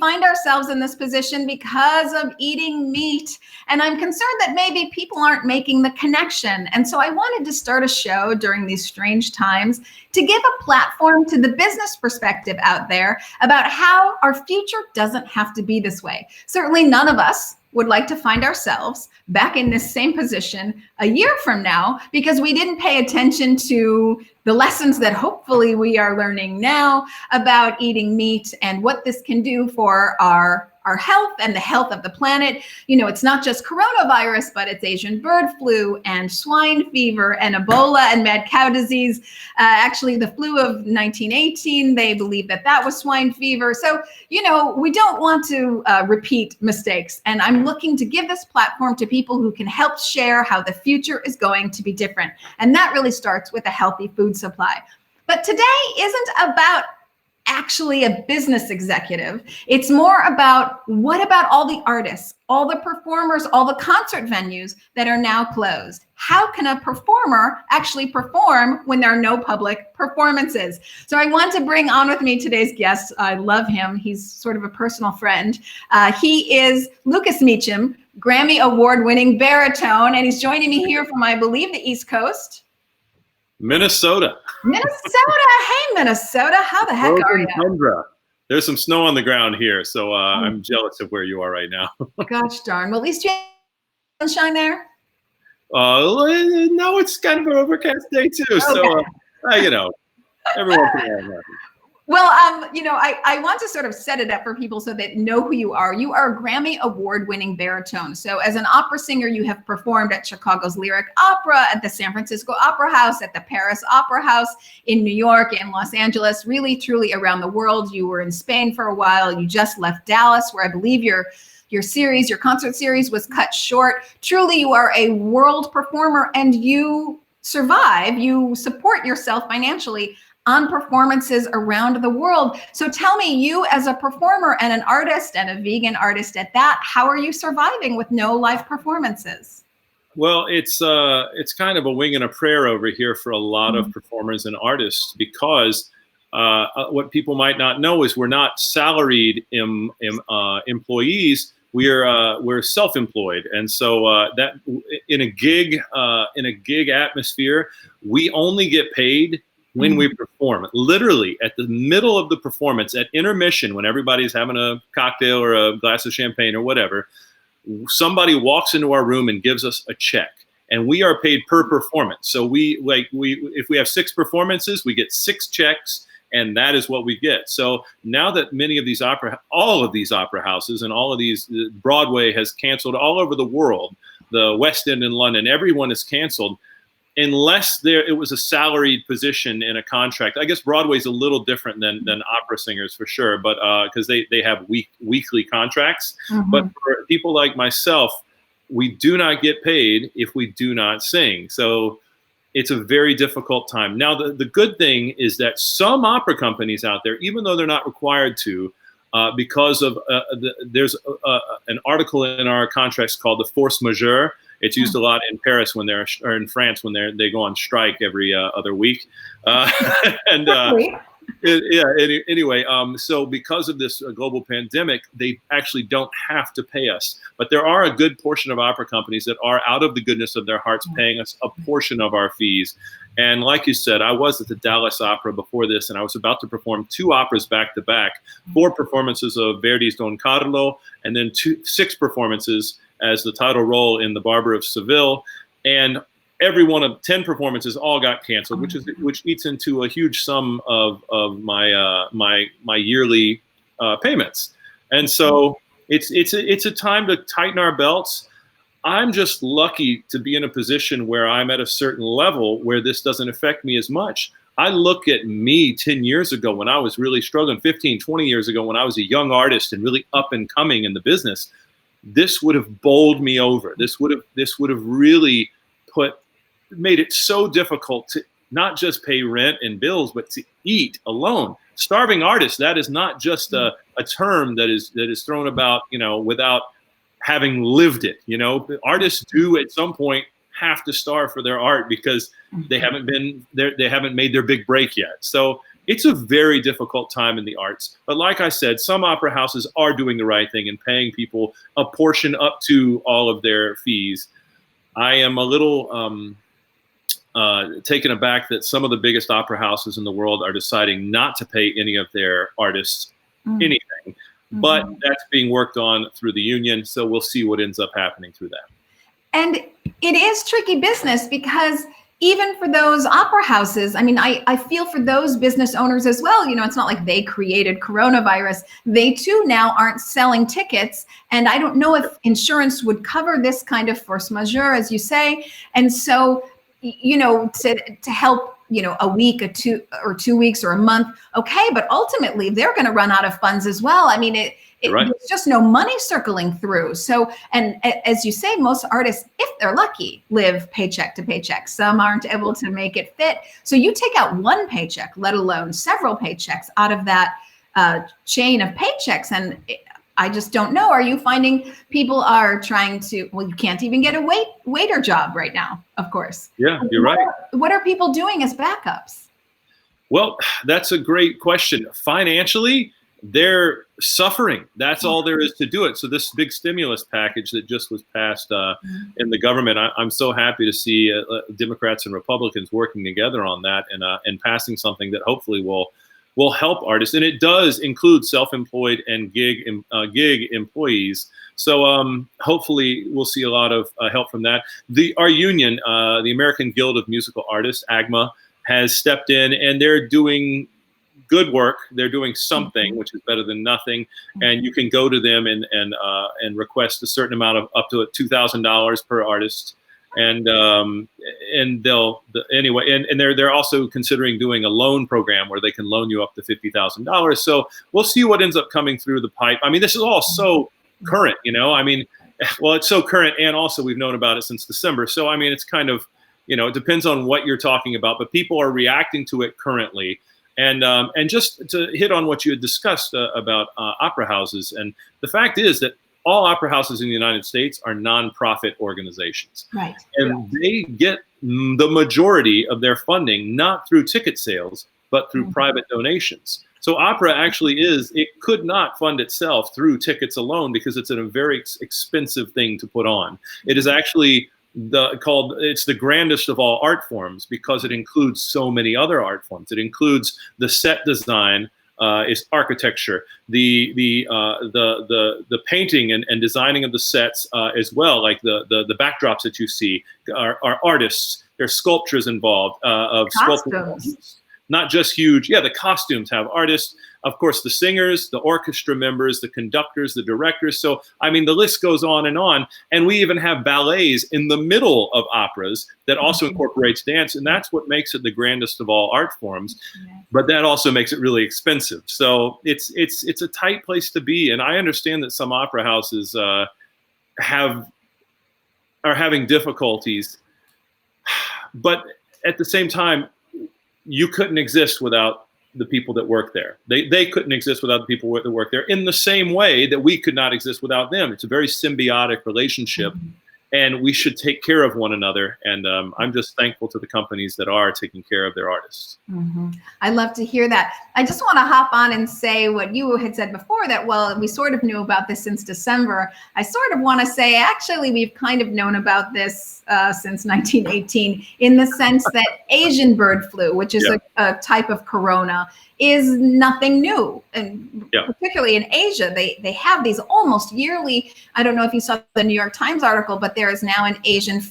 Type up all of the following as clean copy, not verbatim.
find ourselves in this position because of eating meat. And I'm concerned that maybe people aren't making the connection. And so I wanted to start a show during these strange times to give a platform to the business perspective out there about how our future doesn't have to be this way. Certainly none of us would like to find ourselves back in this same position a year from now because we didn't pay attention to the lessons that hopefully we are learning now about eating meat and what this can do for our health and the health of the planet. You know, it's not just coronavirus, but it's Asian bird flu and swine fever and Ebola and mad cow disease. Actually, the flu of 1918, they believe that that was swine fever. So, you know, we don't want to repeat mistakes. And I'm looking to give this platform to people who can help share how the future is going to be different. And that really starts with a healthy food supply. But today isn't about actually a business executive. It's more about what about all the artists, all the performers, all the concert venues that are now closed? How can a performer actually perform when there are no public performances? So I want to bring on with me today's guest. I love him. He's sort of a personal friend. He is Lukas Meacham, Grammy award-winning baritone, and he's joining me here from, I believe, the East Coast. Minnesota. Hey, Minnesota. How the heck are you? Tundra. There's some snow on the ground here, so I'm jealous of where you are right now. Gosh darn. Well, at least you have sunshine there. No, it's kind of an overcast day too. Okay. So, you know, everyone can have Well, you know, I want to sort of set it up for people so they know who you are. You are a Grammy award-winning baritone. So as an opera singer, you have performed at Chicago's Lyric Opera, at the San Francisco Opera House, at the Paris Opera House, in New York and Los Angeles, really, truly around the world. You were in Spain for a while. You just left Dallas, where I believe your concert series was cut short. Truly, you are a world performer and you survive, you support yourself financially on performances around the world. So tell me, you as a performer and an artist and a vegan artist at that, how are you surviving with no live performances? Well, it's kind of a wing and a prayer over here for a lot of performers and artists because what people might not know is we're not salaried employees. We're self-employed, and so that in a gig atmosphere, we only get paid when we perform. Literally at the middle of the performance, at intermission, when everybody's having a cocktail or a glass of champagne or whatever, somebody walks into our room and gives us a check, and we are paid per performance. So if we have 6 performances, we get 6 checks, and that is what we get. So now that all of these opera houses and all of these, Broadway has canceled all over the world, the West End in London, everyone is canceled. Unless it was a salaried position in a contract. I guess Broadway's a little different than opera singers for sure, but because they have weekly contracts. But for people like myself, we do not get paid if we do not sing. So it's a very difficult time. Now, the good thing is that some opera companies out there, even though they're not required to, because of there's an article in our contracts called the force majeure. It's used a lot in Paris or in France when they go on strike every other week. Anyway, so because of this global pandemic, they actually don't have to pay us. But there are a good portion of opera companies that are, out of the goodness of their hearts, paying us a portion of our fees. And like you said, I was at the Dallas Opera before this, and I was about to perform 2 operas back to back, 4 performances of Verdi's Don Carlo, and then 6 performances as the title role in The Barber of Seville. And every one of 10 performances all got canceled, which eats into a huge sum of my yearly payments. And so it's a time to tighten our belts. I'm just lucky to be in a position where I'm at a certain level where this doesn't affect me as much. I look at me 10 years ago when I was really struggling, 15, 20 years ago when I was a young artist and really up and coming in the business. This would have bowled me over. This would have really made it so difficult to not just pay rent and bills, but to eat alone. Starving artist, that is not just a term that is thrown about, without having lived it. Artists do at some point have to starve for their art because they haven't made their big break yet. So It's a very difficult time in the arts. But like I said, some opera houses are doing the right thing and paying people a portion up to all of their fees. I am a little taken aback that some of the biggest opera houses in the world are deciding not to pay any of their artists anything. But that's being worked on through the union, so we'll see what ends up happening through that. And it is tricky business because even for those opera houses, I mean, I feel for those business owners as well. You know, it's not like they created coronavirus. They too now aren't selling tickets. And I don't know if insurance would cover this kind of force majeure, as you say. And so, you know, to help, you know, a week, 2 weeks or a month, okay, but ultimately they're going to run out of funds as well. I mean, Right. there's just no money circling through. So, and as you say, most artists, if they're lucky, live paycheck to paycheck. Some aren't able to make it fit. So you take out one paycheck, let alone several paychecks out of that chain of paychecks. And I just don't know. Are you finding people are trying to, well, you can't even get a waiter job right now, of course. Yeah, you're right. What are people doing as backups? Well, that's a great question. Financially, they're suffering. That's all there is to do it. So this big stimulus package that just was passed in the government, I'm so happy to see Democrats and Republicans working together on that and passing something that hopefully will help artists. And it does include self-employed and gig employees. So hopefully we'll see a lot of help from that. Our union, the American Guild of Musical Artists, AGMA, has stepped in, and they're doing good work. They're doing something, which is better than nothing. And you can go to them and request a certain amount of up to $2,000 per artist. And they'll anyway. And they're also considering doing a loan program where they can loan you up to $50,000. So we'll see what ends up coming through the pipe. I mean, this is all so current, you know. I mean, well, it's so current, and also we've known about it since December. So I mean, it's kind of, you know, it depends on what you're talking about, but people are reacting to it currently. And just to hit on what you had discussed about opera houses, and the fact is that all opera houses in the United States are nonprofit organizations. Right. And they get the majority of their funding not through ticket sales, but through private donations. So opera actually it could not fund itself through tickets alone because it's a very expensive thing to put on. It is actually it's the grandest of all art forms because it includes so many other art forms. It includes the set design, is architecture, the painting and designing of the sets as well, like the backdrops that you see are artists. There's sculptures involved of sculptures. Not just huge. Yeah, the costumes have artists, of course, the singers, the orchestra members, the conductors, the directors. So, I mean, the list goes on. And we even have ballets in the middle of operas that also incorporates dance. And that's what makes it the grandest of all art forms. But that also makes it really expensive. So it's a tight place to be. And I understand that some opera houses are having difficulties. But at the same time, you couldn't exist without the people that work there. They couldn't exist without the people that work there in the same way that we could not exist without them. It's a very symbiotic relationship, and we should take care of one another. And I'm just thankful to the companies that are taking care of their artists. I love to hear that. I just want to hop on and say what you had said before, that, well, we sort of knew about this since December. I sort of want to say, actually, we've kind of known about this since 1918, in the sense that Asian bird flu, which is a type of corona, is nothing new. And particularly in Asia, they have these almost yearly, I don't know if you saw the New York Times article, but there is now an Asian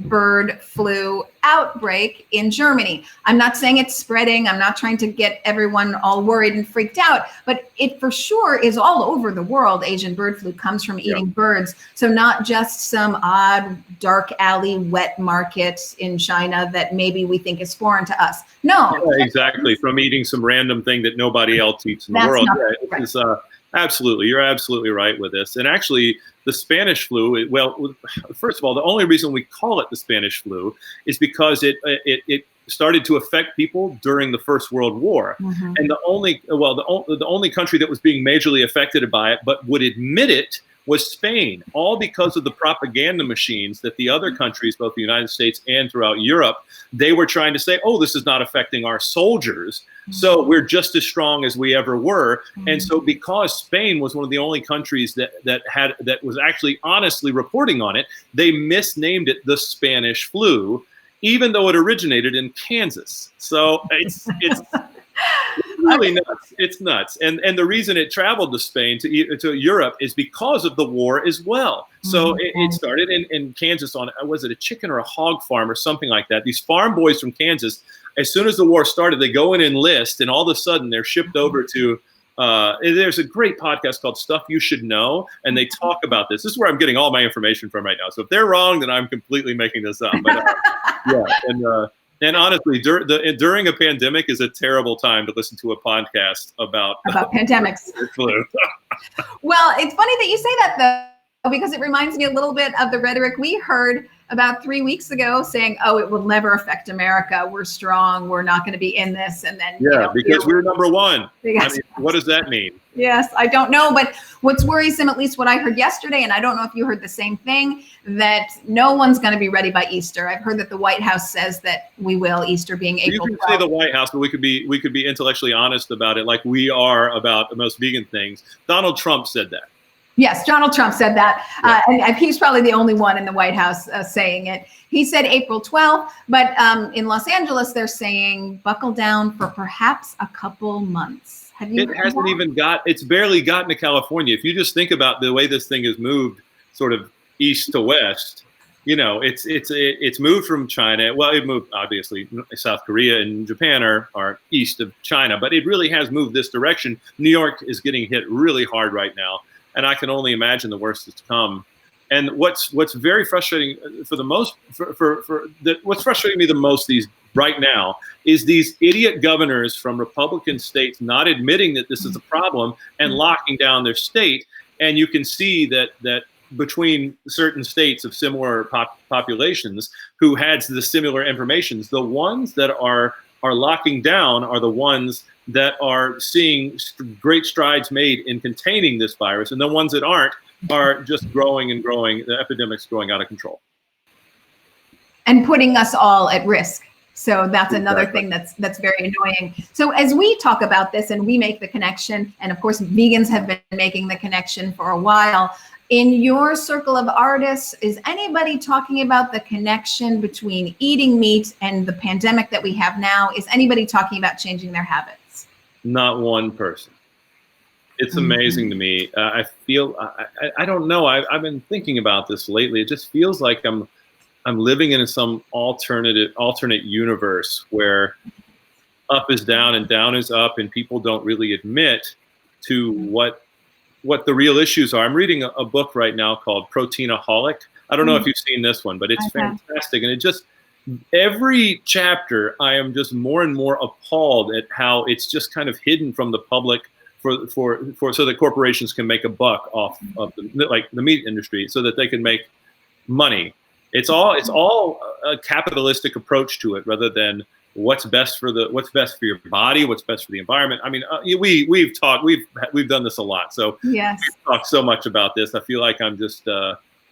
bird flu outbreak in Germany. I'm not saying it's spreading. I'm not trying to get everyone all worried and freaked out, but it for sure is all over the world. Asian bird flu comes from eating birds. So not just some odd dark alley wet market in China that maybe we think is foreign to us. No. Yeah, exactly. From eating some random thing that nobody else eats in the world. Absolutely. You're absolutely right with this. And actually, the Spanish flu, well, first of all, the only reason we call it the Spanish flu is because it started to affect people during the First World War. And the only country that was being majorly affected by it, but would admit it, was Spain, all because of the propaganda machines that the other countries, both the United States and throughout Europe, they were trying to say, oh, this is not affecting our soldiers, so we're just as strong as we ever were. And so because Spain was one of the only countries that was actually honestly reporting on it, they misnamed it the Spanish flu, even though it originated in Kansas. So it's really nuts. It's nuts. And the reason it traveled to Spain, to Europe, is because of the war as well. So it started in Kansas on, was it a chicken or a hog farm or something like that? These farm boys from Kansas, as soon as the war started, they go and enlist, and all of a sudden they're shipped over to, there's a great podcast called Stuff You Should Know, and they talk about this. This is where I'm getting all my information from right now. So if they're wrong, then I'm completely making this up. But yeah, and honestly, during a pandemic is a terrible time to listen to a podcast about pandemics. Flu. Well, it's funny that you say that, though, because it reminds me a little bit of the rhetoric we heard about 3 weeks ago saying, oh, it will never affect America. We're strong. We're not going to be in this. And then, because we're number one. I mean, what does that mean? Yes, I don't know. But what's worrisome, at least what I heard yesterday, and I don't know if you heard the same thing, that no one's going to be ready by Easter. I've heard that the White House says that we will, Easter being April 12th. You can say the White House, but we could be intellectually honest about it, like we are about most vegan things. Donald Trump said that. Yes, Donald Trump said that, and he's probably the only one in the White House saying it. He said April 12th, but in Los Angeles, they're saying buckle down for perhaps a couple months. Have you? It hasn't even it's barely gotten to California. If you just think about the way this thing has moved, sort of east to west, it's moved from China. Well, it moved, obviously, South Korea and Japan are east of China, but it really has moved this direction. New York is getting hit really hard right now. And I can only imagine the worst is to come. And what's very frustrating what's frustrating me the most right now is these idiot governors from Republican states not admitting that this is a problem and locking down their state. And you can see that between certain states of similar populations who had the similar information, the ones that are locking down are the ones that are seeing great strides made in containing this virus, and the ones that aren't are just growing and growing. The epidemic's growing out of control. And putting us all at risk. So that's another thing that's very annoying. So as we talk about this and we make the connection, and of course vegans have been making the connection for a while, in your circle of artists, is anybody talking about the connection between eating meat and the pandemic that we have now? Is anybody talking about changing their habits? Not one person. It's amazing to me. I feel, I don't know. I've been thinking about this lately. It just feels like I'm living in some alternate universe where up is down and down is up, and people don't really admit to what the real issues are. I'm reading a book right now called Proteinaholic. I don't know if you've seen this one, but it's fantastic. And it just, every chapter, I am just more and more appalled at how it's just kind of hidden from the public for so that corporations can make a buck off of the meat industry, so that they can make money. It's all a capitalistic approach to it, rather than what's best for your body, what's best for the environment. I mean, we've done this a lot. So we've talked so much about this. I feel like I'm just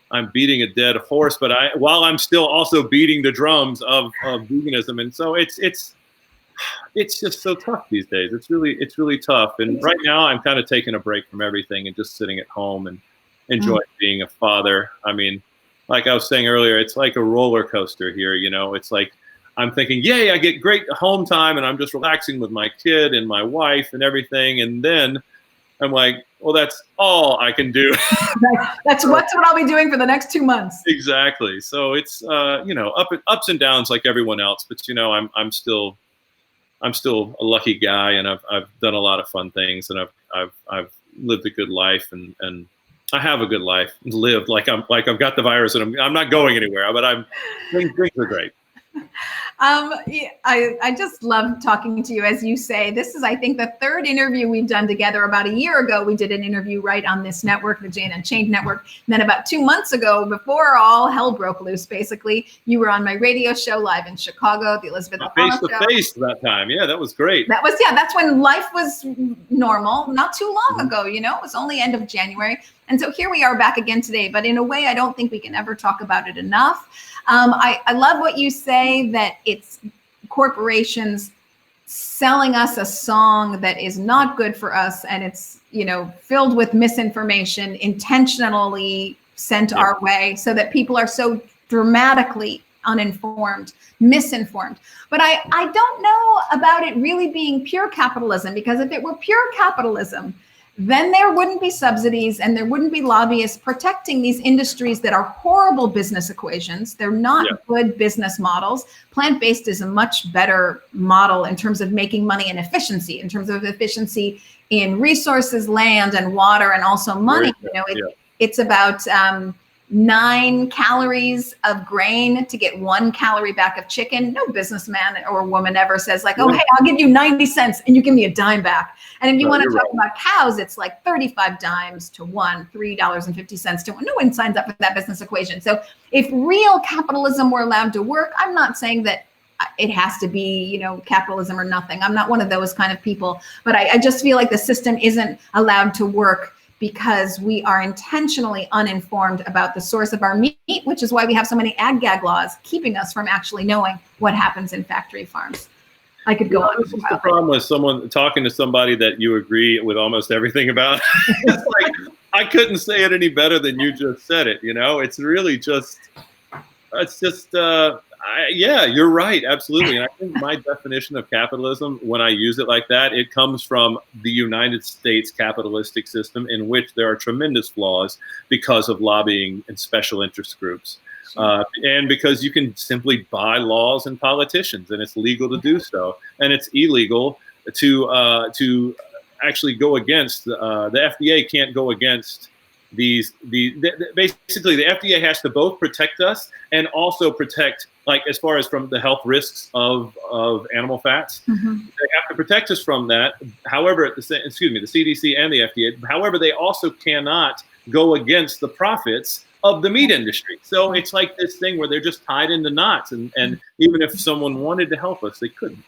I'm beating a dead horse, but while I'm still also beating the drums of veganism. And so it's just so tough these days. It's really tough. And right now I'm kind of taking a break from everything and just sitting at home and enjoying being a father. I mean, like I was saying earlier, it's like a roller coaster here. It's like I'm thinking, yay, I get great home time and I'm just relaxing with my kid and my wife and everything. And then I'm like, well, that's all I can do. That's what I'll be doing for the next 2 months. Exactly. So it's ups and downs like everyone else, but I'm still a lucky guy, and I've done a lot of fun things, and I've lived a good life, and I have a good life lived. I've got the virus and I'm not going anywhere, but things are great. I just love talking to you. As you say, this is, I think, the third interview we've done together. About a year ago, we did an interview right on this network, the Jane Unchained Network. And then about 2 months ago, before all hell broke loose, basically, you were on my radio show live in Chicago, the Elysabeth Alfano show. Face to face that time. Yeah, that was great. That's when life was normal, not too long ago, it was only end of January. And so here we are back again today, but in a way, I don't think we can ever talk about it enough. I love what you say, that it's corporations selling us a song that is not good for us, and it's, you know, filled with misinformation, intentionally sent our way, so that people are so dramatically uninformed, misinformed. But I don't know about it really being pure capitalism, because if it were pure capitalism, then there wouldn't be subsidies and there wouldn't be lobbyists protecting these industries that are horrible business equations. They're not good business models. Plant-based is a much better model in terms of making money and efficiency, in terms of efficiency in resources, land and water, and also money. You know, it's about 9 calories of grain to get 1 calorie back of chicken. No businessman or woman ever says like, oh, hey, I'll give you 90 cents and you give me a dime back. And if you want to talk about cows, it's like 35 dimes to one, $3.50 to one. No one signs up for that business equation. So if real capitalism were allowed to work, I'm not saying that it has to be, you know, capitalism or nothing. I'm not one of those kind of people, but I just feel like the system isn't allowed to work because we are intentionally uninformed about the source of our meat, which is why we have so many ag-gag laws keeping us from actually knowing what happens in factory farms. I could go on. This is the problem with someone talking to somebody that you agree with almost everything about. It's like, I couldn't say it any better than you just said it. You know, it's really just, yeah, you're right. Absolutely. And I think my definition of capitalism, when I use it like that, it comes from the United States capitalistic system, in which there are tremendous flaws because of lobbying and special interest groups. And because you can simply buy laws and politicians, and it's legal to do so, and it's illegal to actually go against the FDA can't go against basically the FDA has to both protect us and also protect, like, as far as from the health risks of animal fats. They have to protect us from that. However, the CDC and the FDA. However, they also cannot go against the profits of the meat industry. So it's like this thing where they're just tied into knots, and even if someone wanted to help us, they couldn't.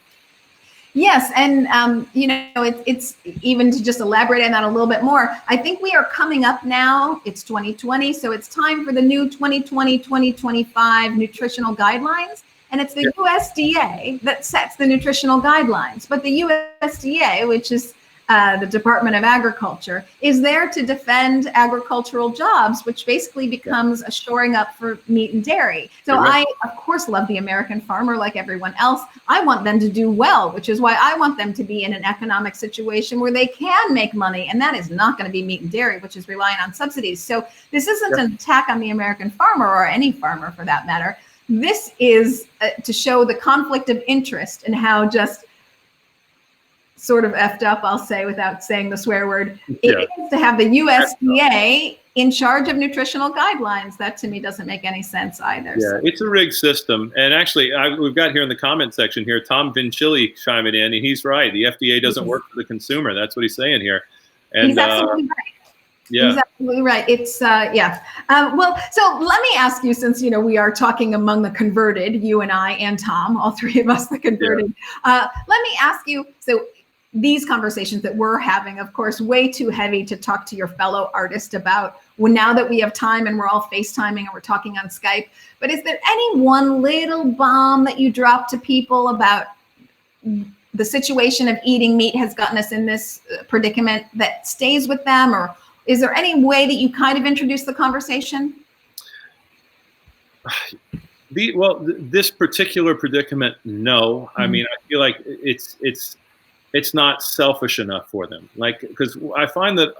Yes, and you know, it's even to just elaborate on that a little bit more. I think we are coming up now. It's 2020, so it's time for the new 2020-2025 nutritional guidelines, and it's the USDA that sets the nutritional guidelines. But the USDA, which is the Department of Agriculture, is there to defend agricultural jobs, which basically becomes a shoring up for meat and dairy. So I, of course, love the American farmer like everyone else. I want them to do well, which is why I want them to be in an economic situation where they can make money. And that is not going to be meat and dairy, which is relying on subsidies. So this isn't an attack on the American farmer, or any farmer for that matter. This is to show the conflict of interest and how just sort of effed up, I'll say without saying the swear word, it is to have the USDA in charge of nutritional guidelines. That to me doesn't make any sense either. Yeah, it's a rigged system. And actually, we've got here in the comment section here, Tom Vincilli chiming in, and he's right. The FDA doesn't work for the consumer. That's what he's saying here. And he's absolutely right. Yeah. He's absolutely right. It's well, so let me ask you, since you know we are talking among the converted, you and I and Tom, all three of us, the converted. Let me ask you, so these conversations that we're having, of course, way too heavy to talk to your fellow artist about now that we have time and we're all FaceTiming and we're talking on Skype. But is there any one little bomb that you drop to people about the situation of eating meat has gotten us in this predicament that stays with them? Or is there any way that you kind of introduce the conversation? This particular predicament, no. I mean, I feel like it's not selfish enough for them. Like, because I find that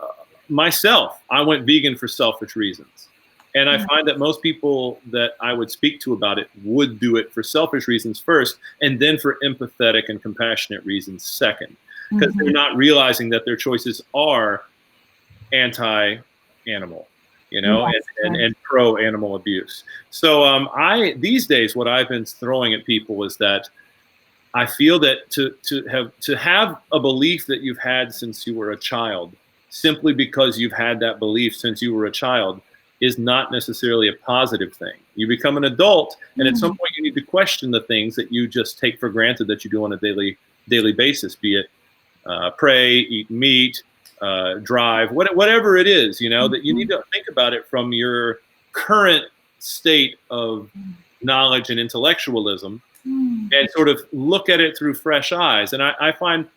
myself, I went vegan for selfish reasons. And I find that most people that I would speak to about it would do it for selfish reasons first, and then for empathetic and compassionate reasons second, because they're not realizing that their choices are anti-animal, you know, and pro-animal abuse. So these days, what I've been throwing at people is that I feel that to have a belief that you've had since you were a child, simply because you've had that belief since you were a child, is not necessarily a positive thing. You become an adult, and at some point you need to question the things that you just take for granted that you do on a daily basis, be it pray, eat meat, drive, whatever it is, you know, that you need to think about it from your current state of knowledge and intellectualism, and sort of look at it through fresh eyes. And I find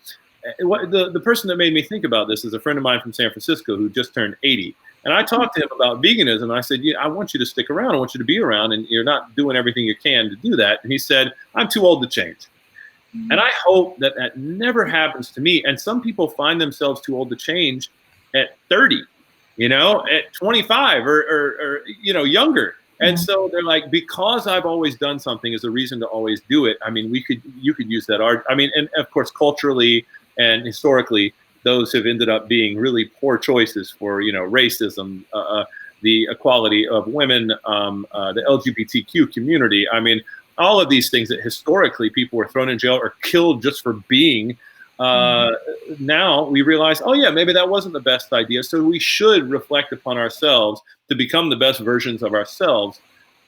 the person that made me think about this is a friend of mine from San Francisco who just turned 80. And I talked to him about veganism. And I said, I want you to stick around. I want you to be around. And you're not doing everything you can to do that. And he said, I'm too old to change. And I hope that that never happens to me. And some people find themselves too old to change at 30, you know, at 25 or you know, younger. And so they're like, because I've always done something is a reason to always do it. I mean, you could use that art. I mean, and of course, culturally and historically, those have ended up being really poor choices for, you know, racism, the equality of women, the LGBTQ community. I mean, all of these things that historically people were thrown in jail or killed just for being. Now we realize, oh yeah, maybe that wasn't the best idea. So we should reflect upon ourselves to become the best versions of ourselves.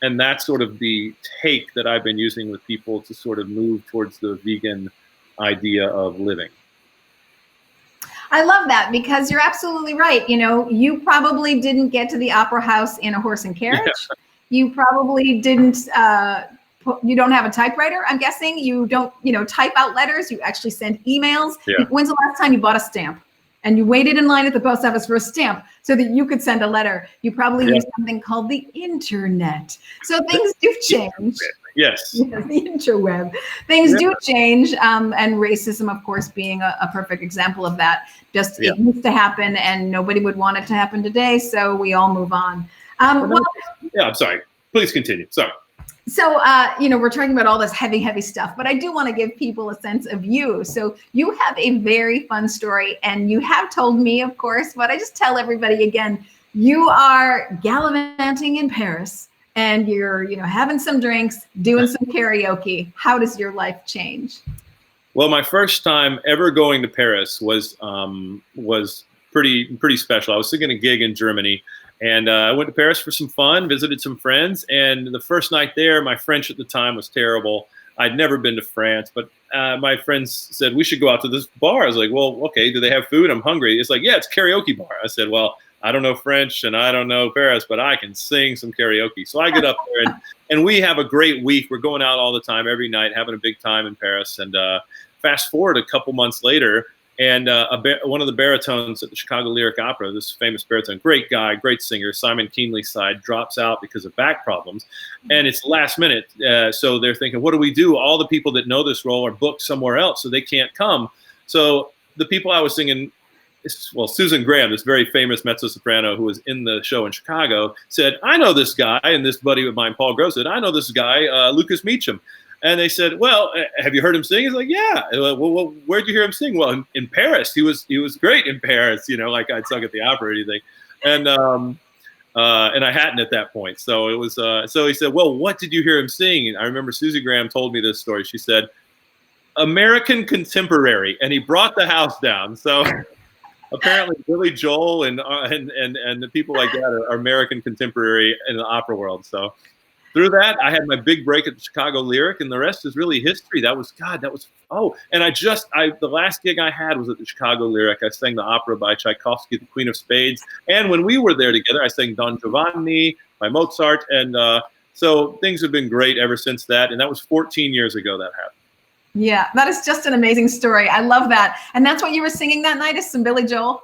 And that's sort of the take that I've been using with people to sort of move towards the vegan idea of living. I love that, because you're absolutely right. You know, you probably didn't get to the opera house in a horse and carriage. Yeah. You probably didn't, you don't have a typewriter, I'm guessing. You don't, you know, type out letters. You actually send emails. Yeah. When's the last time you bought a stamp? And you waited in line at the post office for a stamp so that you could send a letter. You probably used something called the internet. So things do change. Yes. The interweb. Things do change. And racism, of course, being a perfect example of that. Just it used to happen and nobody would want it to happen today. So we all move on. I'm sorry. Please continue. Sorry. So, you know, we're talking about all this heavy stuff, but I do want to give people a sense of you. So you have a very fun story, and you have told me, of course, but I just tell everybody again, you are gallivanting in Paris and you're, you know, having some drinks, doing some karaoke. How does your life change? Well, my first time ever going to Paris was pretty special. I was singing a gig in Germany. And I went to Paris for some fun, visited some friends. And the first night there, my French at the time was terrible. I'd never been to France, but my friends said, we should go out to this bar. I was like, well, okay, do they have food? I'm hungry. It's like, yeah, it's a karaoke bar. I said, well, I don't know French and I don't know Paris, but I can sing some karaoke. So I get up there and we have a great week. We're going out all the time, every night, having a big time in Paris. And fast forward a couple months later, and one of the baritones at the Chicago Lyric Opera, this famous baritone, great guy, great singer, Simon Keenley's side, drops out because of back problems. And it's last minute. So they're thinking, what do we do? All the people that know this role are booked somewhere else, so they can't come. So the people I was singing, well, Susan Graham, this very famous mezzo-soprano who was in the show in Chicago, said, I know this guy. And this buddy of mine, Paul Gross, said, I know this guy, Lukas Meacham. And they said, well, have you heard him sing? He's like, yeah. Well, where'd you hear him sing? Well, in Paris. He was great in Paris, you know, like I'd sung at the opera or anything. And I hadn't at that point. So it was, so he said, well, what did you hear him sing? And I remember Susie Graham told me this story. She said, American Contemporary. And he brought the house down. So apparently Billy Joel and the people like that are American Contemporary in the opera world. So through that, I had my big break at the Chicago Lyric, and the rest is really history. And the last gig I had was at the Chicago Lyric. I sang the opera by Tchaikovsky, The Queen of Spades. And when we were there together, I sang Don Giovanni by Mozart. And so things have been great ever since that. And that was 14 years ago that happened. Yeah, that is just an amazing story. I love that. And that's what you were singing that night, is some Billy Joel?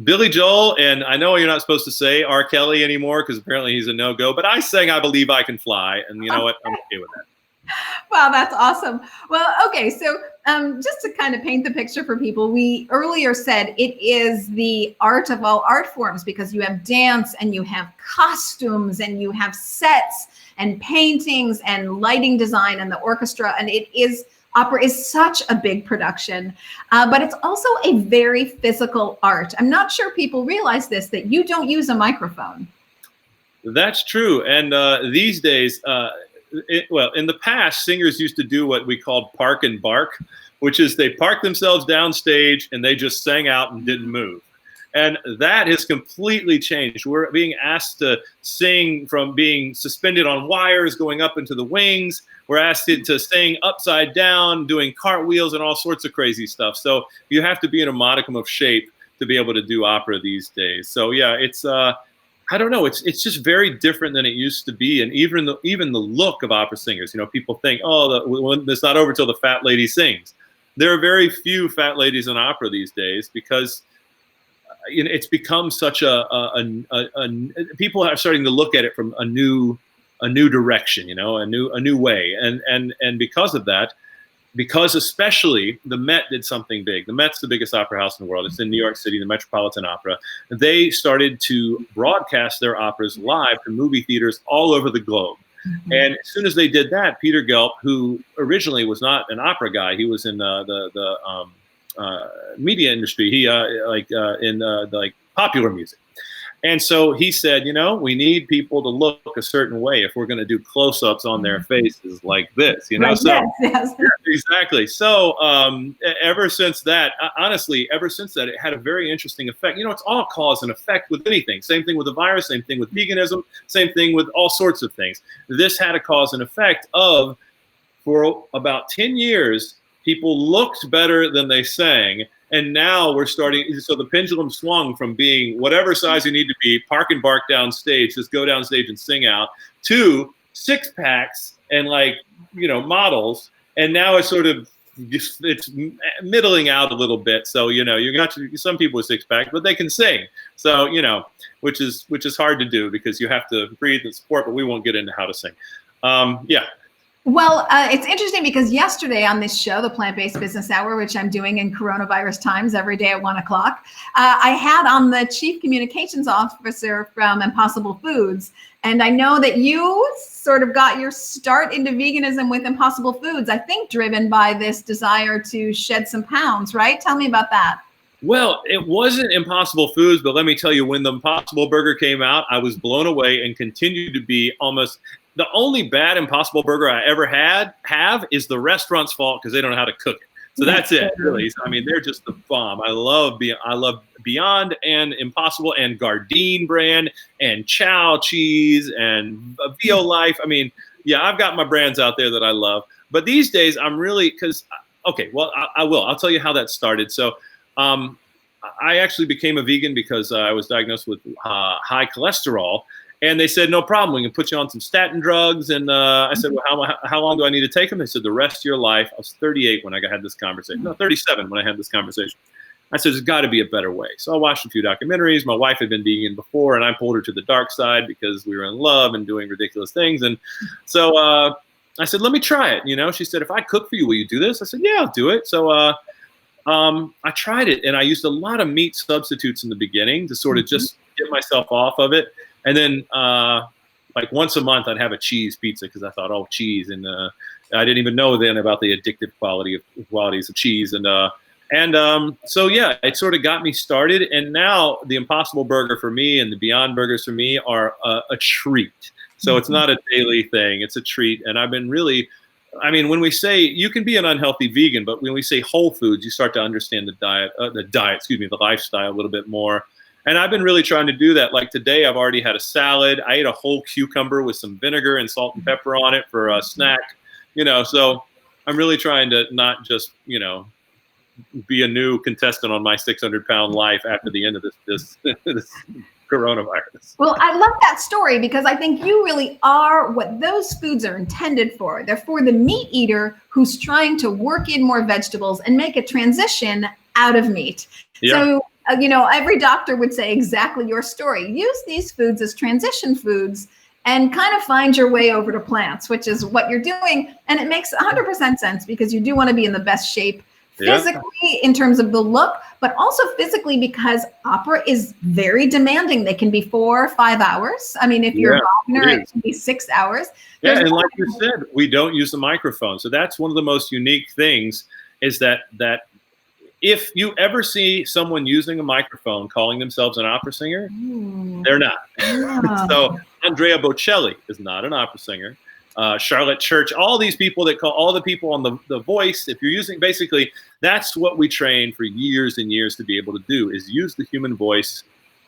Billy Joel, and I know you're not supposed to say R. Kelly anymore because apparently he's a no-go, but I sang I Believe I Can Fly, and you know what? I'm okay with that. Wow, that's awesome. Well, okay, so just to kind of paint the picture for people, we earlier said it is the art of all art forms, because you have dance and you have costumes and you have sets and paintings and lighting design and the orchestra, and opera is such a big production, but it's also a very physical art. I'm not sure people realize this, that you don't use a microphone. That's true. And these days, in the past, singers used to do what we called park and bark, which is they parked themselves downstage and they just sang out and didn't move. And that has completely changed. We're being asked to sing from being suspended on wires, going up into the wings. We're asked to sing upside down, doing cartwheels and all sorts of crazy stuff. So you have to be in a modicum of shape to be able to do opera these days. So yeah, it's I don't know. It's just very different than it used to be, and even the look of opera singers. You know, people think, oh, it's not over till the fat lady sings. There are very few fat ladies in opera these days because it's become such people are starting to look at it from a new direction. You know, a new way, and because of that. Because especially the Met did something big. The Met's the biggest opera house in the world. It's in New York City, the Metropolitan Opera. They started to broadcast their operas live to movie theaters all over the globe. Mm-hmm. And as soon as they did that, Peter Gelb, who originally was not an opera guy, he was in the media industry. He in the popular music. And so he said, you know, we need people to look a certain way if we're going to do close-ups on their faces like this, you know? Right, so yes. Yeah, exactly. So ever since that, honestly, it had a very interesting effect. You know, it's all cause and effect with anything. Same thing with the virus, same thing with veganism, same thing with all sorts of things. This had a cause and effect of, for about 10 years, people looked better than they sang. And now we're starting, so the pendulum swung from being whatever size you need to be, park and bark downstage, just go downstage and sing out, to 6-packs and models. And now it's sort of, it's middling out a little bit. So, you know, you got some people with 6-pack, but they can sing. So, you know, which is hard to do because you have to breathe and support, but we won't get into how to sing. Yeah. Well, it's interesting because yesterday on this show, the Plant-Based Business Hour, which I'm doing in coronavirus times every day at 1 o'clock, I had on the Chief Communications Officer from Impossible Foods. And I know that you sort of got your start into veganism with Impossible Foods, I think driven by this desire to shed some pounds, right? Tell me about that. Well, it wasn't Impossible Foods, but let me tell you, when the Impossible Burger came out, I was blown away and continued to be almost. The only bad Impossible Burger I ever have is the restaurant's fault because they don't know how to cook it. So that's it, really. I mean, they're just the bomb. I love Beyond and Impossible and Gardein brand and Chow cheese and Bio Life. I mean, yeah, I've got my brands out there that I love. But these days, I'm really I'll tell you how that started. So I actually became a vegan because I was diagnosed with high cholesterol. And they said, no problem, we can put you on some statin drugs. And I said, well, how long do I need to take them? They said, the rest of your life. I was 38 when I had this conversation. No, 37 when I had this conversation. I said, there's got to be a better way. So I watched a few documentaries. My wife had been vegan before, and I pulled her to the dark side because we were in love and doing ridiculous things. And so I said, let me try it. You know, she said, if I cook for you, will you do this? I said, yeah, I'll do it. So I tried it, and I used a lot of meat substitutes in the beginning to sort of just get myself off of it. And then, like once a month, I'd have a cheese pizza because I thought, oh, cheese, and I didn't even know then about the addictive qualities of cheese, so yeah, it sort of got me started. And now the Impossible Burger for me and the Beyond Burgers for me are a treat. So it's not a daily thing; it's a treat. And I've been really, I mean, when we say you can be an unhealthy vegan, but when we say whole foods, you start to understand the lifestyle a little bit more. And I've been really trying to do that. Like today, I've already had a salad. I ate a whole cucumber with some vinegar and salt and pepper on it for a snack. You know, so I'm really trying to not just, you know, be a new contestant on my 600-pound life after the end of this coronavirus. Well, I love that story because I think you really are what those foods are intended for. They're for the meat eater who's trying to work in more vegetables and make a transition out of meat. Yeah. So, you know, every doctor would say exactly your story. Use these foods as transition foods and kind of find your way over to plants, which is what you're doing. And it makes 100% sense because you do want to be in the best shape physically in terms of the look, but also physically because opera is very demanding. They can be 4 or 5 hours. I mean, if you're a Wagner, it can be 6 hours. Yeah, and like you said, we don't use the microphone. So that's one of the most unique things is that if you ever see someone using a microphone calling themselves an opera singer, they're not. Yeah. So Andrea Bocelli is not an opera singer. Charlotte Church, all these people that call all the people on the Voice, if you're using, basically, that's what we train for years and years to be able to do, is use the human voice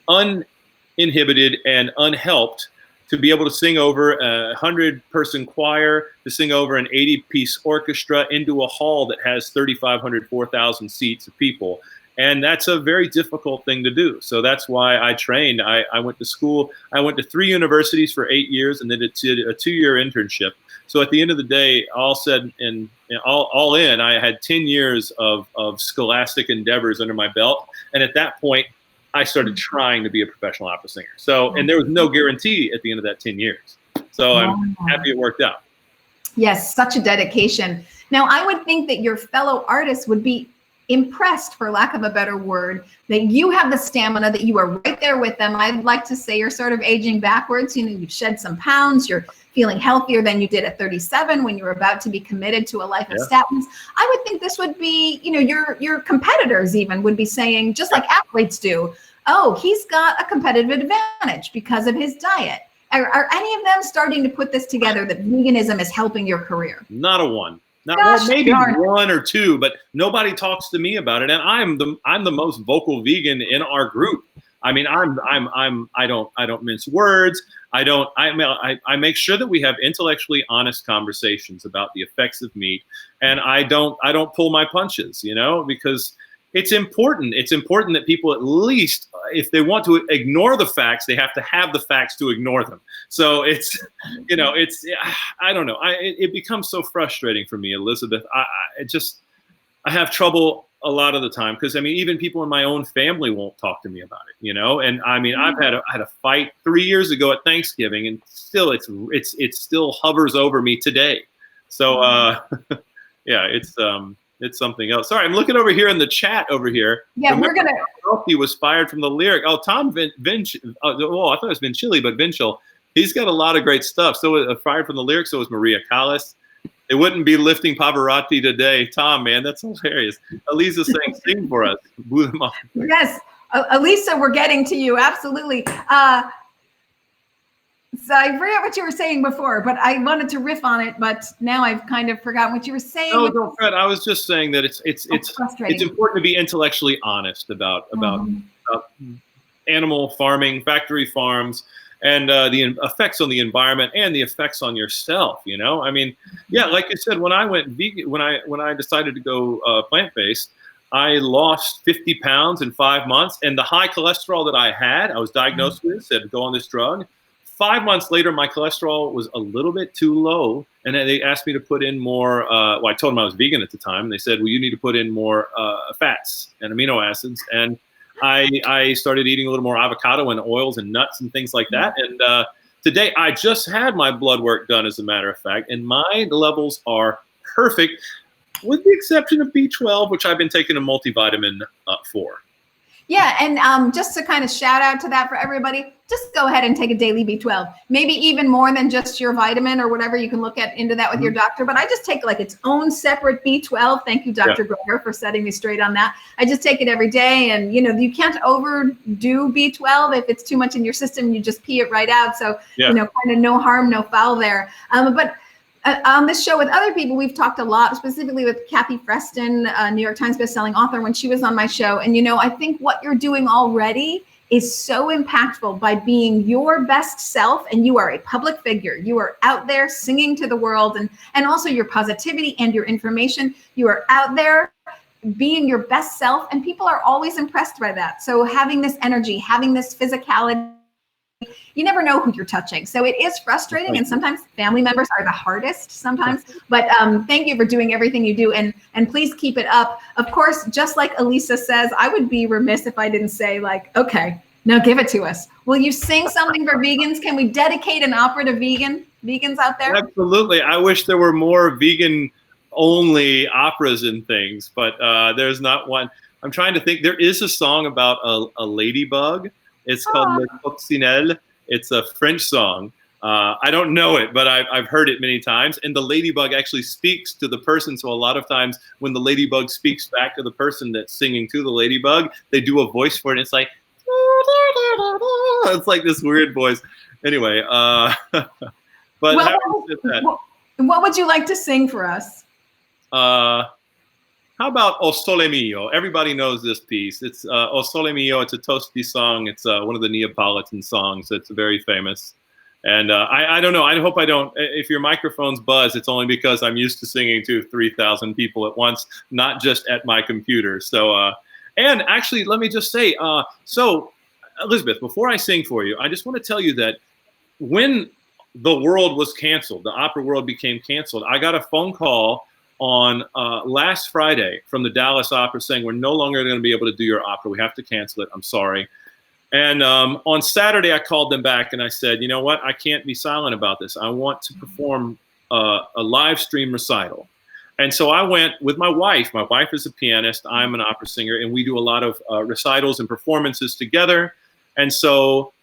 uninhibited and unhelped to be able to sing over a 100-person choir, to sing over an 80-piece orchestra into a hall that has 3,500, 4,000 seats of people. And that's a very difficult thing to do. So that's why I trained. I went to school. I went to 3 universities for 8 years and then did a 2-year internship. So at the end of the day, all said and all in, I had 10 years of scholastic endeavors under my belt. And at that point, I started trying to be a professional opera singer. So, and there was no guarantee at the end of that 10 years. So I'm happy it worked out. Yes, such a dedication. Now, I would think that your fellow artists would be impressed, for lack of a better word, that you have the stamina, that you are right there with them. I'd like to say you're sort of aging backwards. You know, you've shed some pounds. You're feeling healthier than you did at 37 when you were about to be committed to a life of statins. I would think this would be, you know, your competitors even would be saying, just like athletes do, oh, he's got a competitive advantage because of his diet. Are any of them starting to put this together, that veganism is helping your career? Not a one. Well, maybe one or two, but nobody talks to me about it. And I'm the most vocal vegan in our group. I mean, I don't mince words. I make sure that we have intellectually honest conversations about the effects of meat, and I don't pull my punches, you know, because it's important. It's important that people, at least if they want to ignore the facts, they have to have the facts to ignore them. So it's, you know, I don't know. It becomes so frustrating for me, Elizabeth. I have trouble a lot of the time, because I mean, even people in my own family won't talk to me about it, you know. And I mean, I had a fight 3 years ago at Thanksgiving, and still it still hovers over me today. So yeah, it's something else. Sorry, I'm looking over here in the chat over here. Yeah, Remember, we're gonna. He was fired from the lyric. Oh, Tom Vinci. Oh, I thought it was Vincili, but Vincial. He's got a lot of great stuff. So fired from the lyric. So was Maria Callas. They wouldn't be lifting Pavarotti today. Tom, man, that's hilarious. Elisa saying, "Sing for us." Blew them off. Yes, Elisa, we're getting to you. Absolutely. So I forgot what you were saying before, but I wanted to riff on it, but now I've kind of forgotten what you were saying. No, don't fret. I was just saying that it's important to be intellectually honest about animal farming, factory farms, and the effects on the environment and the effects on yourself. You know, I mean, yeah, like you said, when I went vegan, when I decided to go plant-based, I lost 50 pounds in 5 months, and the high cholesterol that I had, I was diagnosed with, said go on this drug. 5 months later, my cholesterol was a little bit too low, and they asked me to put in more. Well, I told them I was vegan at the time, and they said, well, you need to put in more fats and amino acids. And I started eating a little more avocado and oils and nuts and things like that. And today, I just had my blood work done, as a matter of fact, and my levels are perfect, with the exception of B12, which I've been taking a multivitamin for. Yeah, and just to kind of shout out to that for everybody, just go ahead and take a daily B12. Maybe even more than just your vitamin or whatever. You can look into that with your doctor. But I just take like its own separate B12. Thank you, Dr. Greger, for setting me straight on that. I just take it every day. And, you know, you can't overdo B12. If it's too much in your system, you just pee it right out. So, you know, kind of no harm, no foul there. But on this show with other people, we've talked a lot, specifically with Kathy Freston, New York Times bestselling author, when she was on my show. And, you know, I think what you're doing already is so impactful by being your best self. And you are a public figure. You are out there singing to the world, and also your positivity and your information. You are out there being your best self, and people are always impressed by that. So having this energy, having this physicality, you never know who you're touching. So it is frustrating, and sometimes family members are the hardest sometimes. But thank you for doing everything you do, and please keep it up. Of course, just like Elisa says, I would be remiss if I didn't say, like, okay, now give it to us. Will you sing something for vegans? Can we dedicate an opera to vegans out there? Absolutely. I wish there were more vegan only operas and things, but there's not one. I'm trying to think. There is a song about a ladybug. It's called Le Coccinelle. It's a French song. I don't know it, but I've heard it many times. And the ladybug actually speaks to the person. So a lot of times when the ladybug speaks back to the person that's singing to the ladybug, they do a voice for it. And it's like, it's like this weird voice. Anyway, but what would you like to sing for us? How about O Sole Mio? Everybody knows this piece. It's O Sole Mio. It's a Tosti song. It's one of the Neapolitan songs. It's very famous. And I don't know. I hope I don't. If your microphones buzz, it's only because I'm used to singing to 3,000 people at once, not just at my computer. So And actually, let me just say, so Elizabeth, before I sing for you, I just want to tell you that when the world was canceled, the opera world became canceled, I got a phone call on last Friday from the Dallas Opera saying, we're no longer going to be able to do your opera. We have to cancel it. I'm sorry. And on Saturday, I called them back and I said, you know what? I can't be silent about this. I want to perform a live stream recital. And so I went with my wife. My wife is a pianist. I'm an opera singer. And we do a lot of recitals and performances together. And so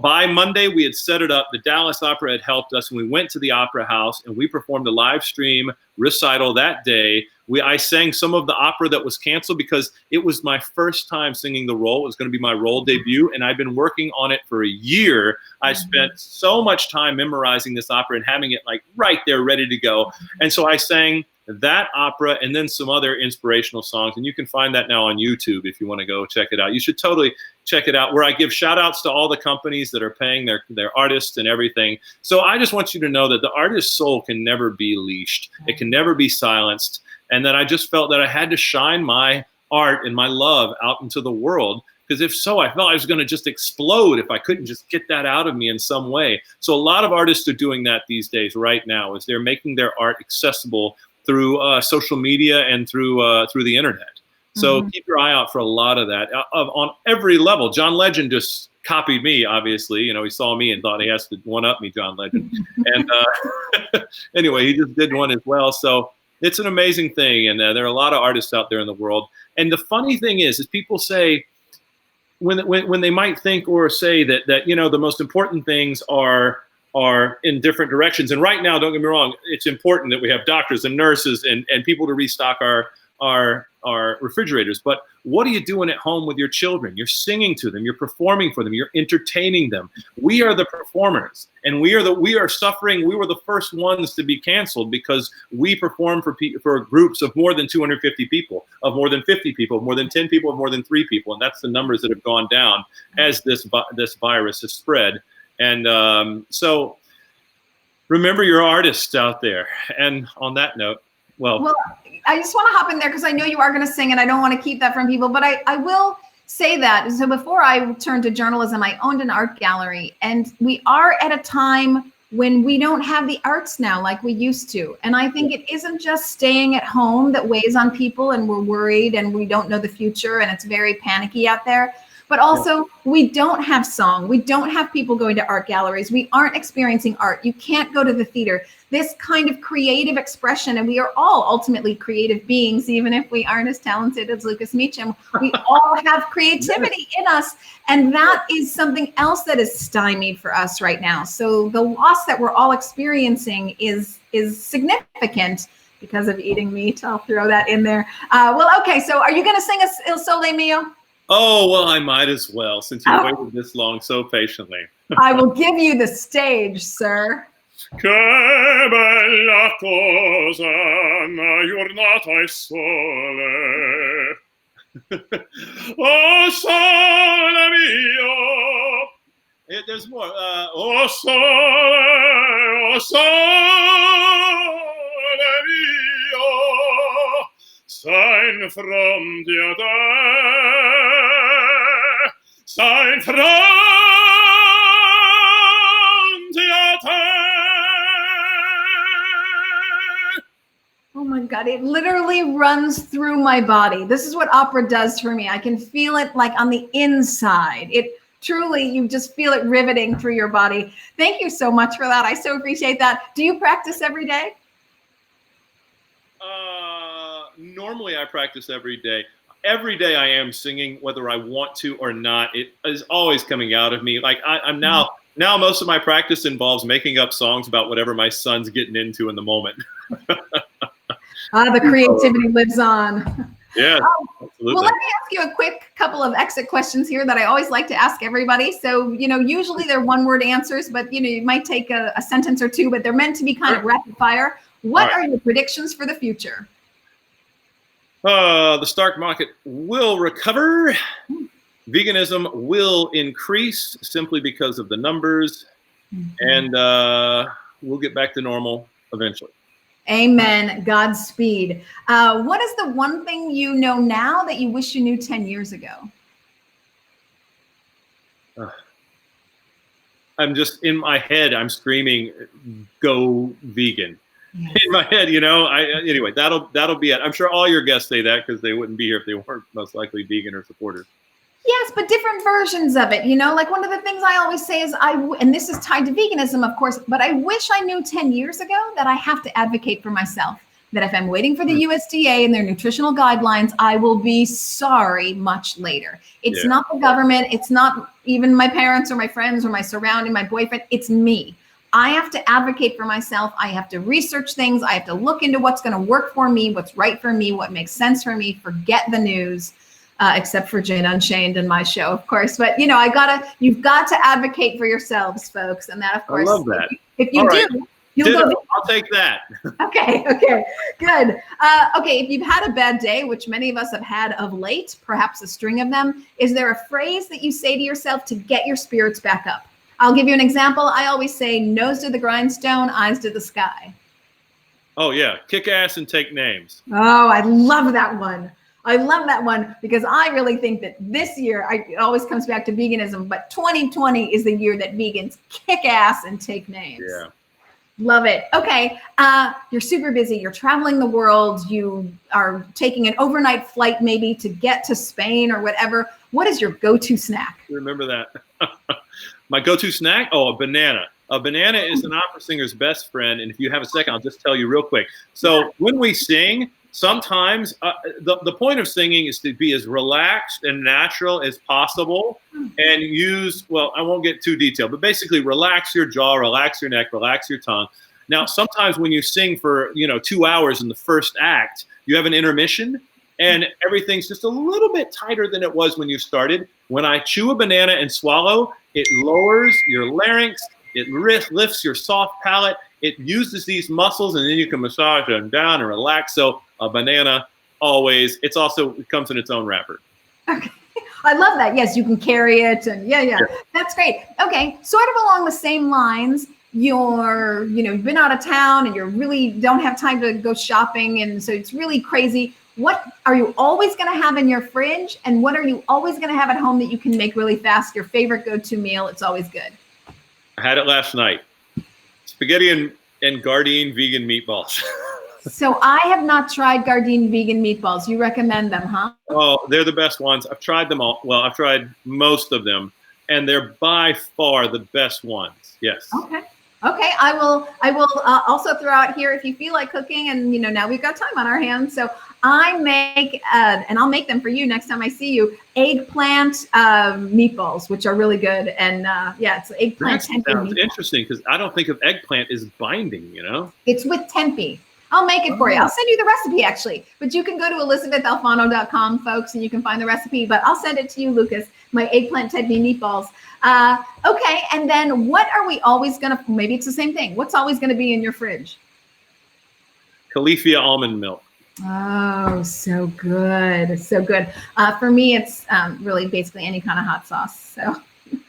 by Monday, we had set it up. The Dallas Opera had helped us, and we went to the Opera House, and we performed a live stream recital that day. I sang some of the opera that was canceled because it was my first time singing the role. It was going to be my role debut, and I've been working on it for a year. I spent so much time memorizing this opera and having it like right there ready to go. And so I sang that opera and then some other inspirational songs, and you can find that now on YouTube if you want to go check it out. You should totally check it out, where I give shout outs to all the companies that are paying their artists and everything. So I just want you to know that the artist's soul can never be leashed. It can never be silenced. And that I just felt that I had to shine my art and my love out into the world, because if so, I felt I was going to just explode if I couldn't just get that out of me in some way. So a lot of artists are doing that these days right now, is they're making their art accessible through social media and through the internet. So keep your eye out for a lot of that on every level. John Legend just copied me, obviously. You know, he saw me and thought he has to one-up me, John Legend. And anyway, he just did one as well. So it's an amazing thing. And there are a lot of artists out there in the world. And the funny thing is people say, when they might think or say that you know, the most important things are in different directions. And right now, don't get me wrong, it's important that we have doctors and nurses and people to restock our refrigerators. But what are you doing at home with your children? You're singing to them, you're performing for them, you're entertaining them. We are the performers, and we are suffering. We were the first ones to be canceled because we perform for groups of more than 250 people, of more than 50 people, of more than 10 people, of more than 3 people. And that's the numbers that have gone down as this virus has spread. And so remember your artists out there. And on that note, well, I just want to hop in there because I know you are going to sing and I don't want to keep that from people, but I will say that. So before I turned to journalism, I owned an art gallery, and we are at a time when we don't have the arts now like we used to. And I think it isn't just staying at home that weighs on people and we're worried and we don't know the future and it's very panicky out there. But also, we don't have song. We don't have people going to art galleries. We aren't experiencing art. You can't go to the theater. This kind of creative expression, and we are all ultimately creative beings, even if we aren't as talented as Lukas Meacham. We all have creativity in us, and that is something else that is stymied for us right now. So the loss that we're all experiencing is significant because of eating meat. I'll throw that in there. Well, okay, so are you going to sing us Il Sole Mio? Oh, well, I might as well, since you waited this long so patiently. I will give you the stage, sir. Che bella cosa, una giornata al sole. Oh, sole mio. There's more. Oh, sole mio. Sein fronte a te. Sein fronte a te. Oh my God, it literally runs through my body. This is what opera does for me. I can feel it like on the inside. It truly, you just feel it riveting through your body. Thank you so much for that. I so appreciate that. Do you practice every day? Normally I practice every day. Every day I am singing, whether I want to or not. It is always coming out of me. Like I'm now most of my practice involves making up songs about whatever my son's getting into in the moment. The creativity lives on. Yeah, absolutely. Well, let me ask you a quick couple of exit questions here that I always like to ask everybody. So, you know, usually they're one-word answers, but, you know, you might take a sentence or two, but they're meant to be kind of rapid fire. What are your predictions for the future? The stock market will recover. Veganism will increase simply because of the numbers. And we'll get back to normal eventually. Amen. Godspeed. What is the one thing you know now that you wish you knew 10 years ago? I'm just in my head. I'm screaming, "Go vegan!" Yes. In my head, anyway, that'll be it. I'm sure all your guests say that because they wouldn't be here if they weren't most likely vegan or supporters. Yes, but different versions of it. Like one of the things I always say is and this is tied to veganism, of course, but I wish I knew 10 years ago that I have to advocate for myself. That if I'm waiting for the USDA and their nutritional guidelines, I will be sorry much later. It's not the government. It's not even my parents or my friends or my surrounding, my boyfriend. It's me. I have to advocate for myself. I have to research things. I have to look into what's going to work for me, what's right for me, what makes sense for me. Forget the news, except for Jane Unchained and my show, of course. But you've got to advocate for yourselves, folks. And that, of course, I love that. If you do. I'll take that. Okay, good. Okay, if you've had a bad day, which many of us have had of late, perhaps a string of them, is there a phrase that you say to yourself to get your spirits back up? I'll give you an example. I always say, nose to the grindstone, eyes to the sky. Oh, yeah. Kick ass and take names. Oh, I love that one. I love that one because I really think that this year, it always comes back to veganism, but 2020 is the year that vegans kick ass and take names. Yeah. Love it. Okay. You're super busy. You're traveling the world. You are taking an overnight flight maybe to get to Spain or whatever. What is your go-to snack? Remember that. My go-to snack? Oh, a banana. A banana is an opera singer's best friend. And if you have a second, I'll just tell you real quick. So when we sing, sometimes the point of singing is to be as relaxed and natural as possible and I won't get too detailed, but basically relax your jaw, relax your neck, relax your tongue. Now, sometimes when you sing for, 2 hours in the first act, you have an intermission and everything's just a little bit tighter than it was when you started. When I chew a banana and swallow, it lowers your larynx, it lifts your soft palate, it uses these muscles, and then you can massage them down and relax. So a banana, always. It comes in its own wrapper. Okay. I love that. Yes, you can carry it. And yeah. That's great. Okay. Sort of along the same lines, you've been out of town and you really don't have time to go shopping. And so it's really crazy. What are you always going to have in your fridge? And what are you always going to have at home that you can make really fast? Your favorite go-to meal. It's always good. I had it last night. Spaghetti and Gardein vegan meatballs. So I have not tried Gardein vegan meatballs. You recommend them, huh? Oh, they're the best ones. I've tried them all. Well, I've tried most of them, and they're by far the best ones. Yes. Okay. I will also throw out here, if you feel like cooking, and now we've got time on our hands, so I make and I'll make them for you next time I see you. Eggplant meatballs, which are really good, and it's eggplant. That sounds interesting because I don't think of eggplant as binding. It's with tempeh. I'll make it for you. I'll send you the recipe, actually. But you can go to ElysabethAlfano.com, folks, and you can find the recipe. But I'll send it to you, Lukas, my eggplant tempeh meatballs. Okay, and then what are we always going to, maybe it's the same thing. What's always going to be in your fridge? Califia almond milk. Oh, so good. So good. For me, it's really basically any kind of hot sauce. So.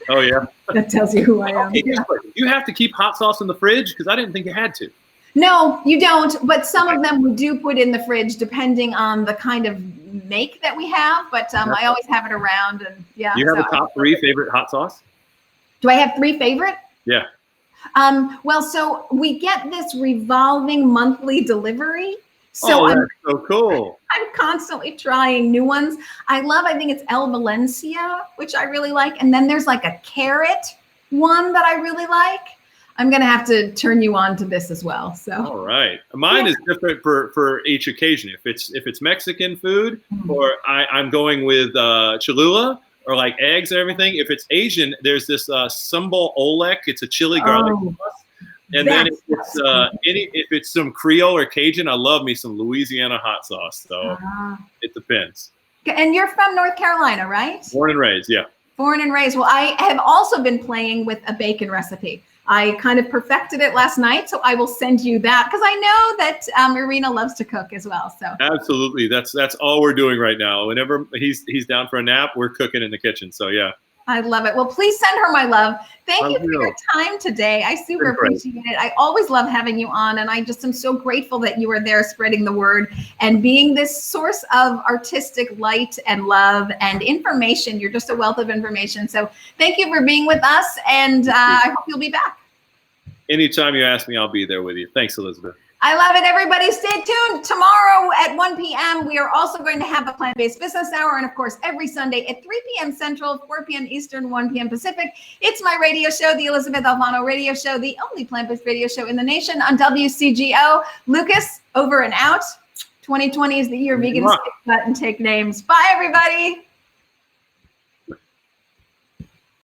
Oh, yeah. That tells you who I am. Okay, yeah. You have to keep hot sauce in the fridge? Because I didn't think you had to. No, you don't. But some of them we do put in the fridge depending on the kind of make that we have. But I always have it around. And yeah. Do you have a top 3 favorite hot sauce? Do I have 3 favorite? Yeah. Well, so we get this revolving monthly delivery. So that's so cool. I'm constantly trying new ones. I think it's El Valencia, which I really like. And then there's like a carrot one that I really like. I'm going to have to turn you on to this as well. So. All right. Mine is different for each occasion. If it's Mexican food, or I'm going with Cholula or like eggs and everything. If it's Asian, there's this sambal olek. It's a chili garlic sauce. And then if it's some Creole or Cajun, I love me some Louisiana hot sauce. So it depends. And you're from North Carolina, right? Born and raised, yeah. Born and raised. Well, I have also been playing with a bacon recipe. I kind of perfected it last night, so I will send you that because I know that Irina loves to cook as well. So absolutely, that's all we're doing right now. Whenever he's down for a nap, we're cooking in the kitchen. So yeah. I love it. Well, please send her my love. Thank you for your time today. I super appreciate it. I always love having you on, and I just am so grateful that you are there spreading the word and being this source of artistic light and love and information. You're just a wealth of information. So thank you for being with us, and I hope you'll be back. Anytime you ask me, I'll be there with you. Thanks, Elizabeth. I love it. Everybody stay tuned. Tomorrow at 1 p.m. we are also going to have a plant-based business hour. And of course, every Sunday at 3 p.m. Central, 4 p.m. Eastern, 1 p.m. Pacific. It's my radio show, the Elysabeth Alfano radio show, the only plant-based radio show in the nation on WCGO. Lucas, over and out. 2020 is the year vegans kick butt and take names. Bye, everybody.